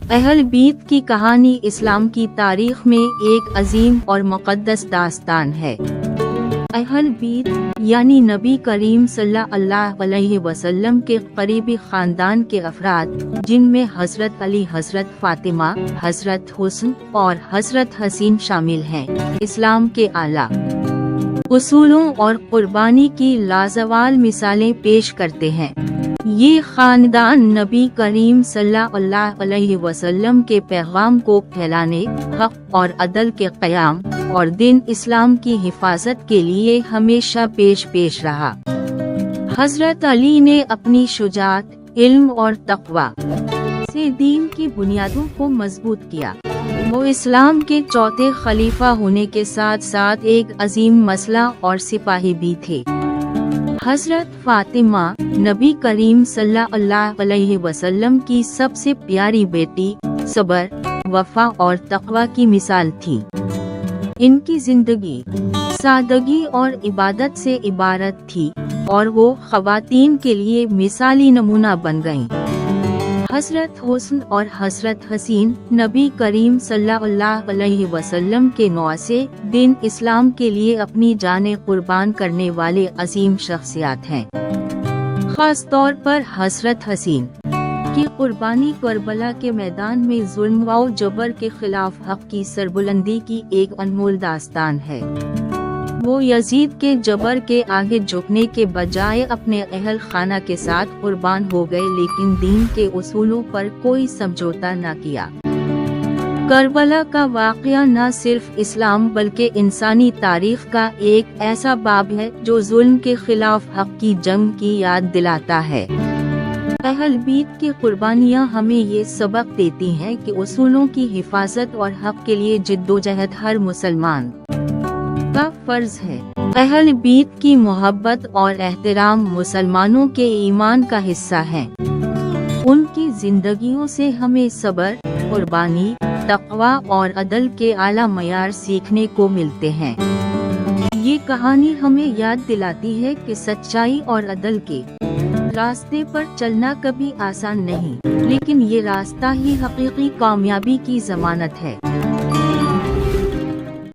اہل بیت کی کہانی اسلام کی تاریخ میں ایک عظیم اور مقدس داستان ہے۔ اہل بیت یعنی نبی کریم صلی اللہ علیہ وسلم کے قریبی خاندان کے افراد، جن میں حضرت علی، حضرت فاطمہ، حضرت حسن اور حضرت حسین شامل ہیں، اسلام کے اعلیٰ اصولوں اور قربانی کی لازوال مثالیں پیش کرتے ہیں۔ یہ خاندان نبی کریم صلی اللہ علیہ وسلم کے پیغام کو پھیلانے، حق اور عدل کے قیام اور دین اسلام کی حفاظت کے لیے ہمیشہ پیش رہا۔ حضرت علی نے اپنی شجاعت، علم اور تقوی سے دین کی بنیادوں کو مضبوط کیا۔ وہ اسلام کے چوتھے خلیفہ ہونے کے ساتھ ساتھ ایک عظیم مسلح اور سپاہی بھی تھے۔ حضرت فاطمہ نبی کریم صلی اللہ علیہ وسلم کی سب سے پیاری بیٹی، صبر، وفا اور تقوی کی مثال تھی۔ ان کی زندگی سادگی اور عبادت سے عبارت تھی اور وہ خواتین کے لیے مثالی نمونہ بن گئیں۔ حضرت حسن اور حضرت حسین نبی کریم صلی اللہ علیہ وسلم کے نواسے، دین اسلام کے لیے اپنی جانیں قربان کرنے والے عظیم شخصیات ہیں۔ خاص طور پر حضرت حسین کی قربانی کربلا کے میدان میں ظلم و جبر کے خلاف حق کی سربلندی کی ایک انمول داستان ہے۔ وہ یزید کے جبر کے آگے جھکنے کے بجائے اپنے اہل خانہ کے ساتھ قربان ہو گئے، لیکن دین کے اصولوں پر کوئی سمجھوتا نہ کیا۔ کربلا کا واقعہ نہ صرف اسلام بلکہ انسانی تاریخ کا ایک ایسا باب ہے جو ظلم کے خلاف حق کی جنگ کی یاد دلاتا ہے۔ اہل بیت کی قربانیاں ہمیں یہ سبق دیتی ہیں کہ اصولوں کی حفاظت اور حق کے لیے جدوجہد ہر مسلمان کا فرض ہے۔ اہل بیت کی محبت اور احترام مسلمانوں کے ایمان کا حصہ ہے۔ ان کی زندگیوں سے ہمیں صبر، قربانی، تقوی اور عدل کے اعلیٰ معیار سیکھنے کو ملتے ہیں۔ یہ کہانی ہمیں یاد دلاتی ہے کہ سچائی اور عدل کے راستے پر چلنا کبھی آسان نہیں، لیکن یہ راستہ ہی حقیقی کامیابی کی ضمانت ہے۔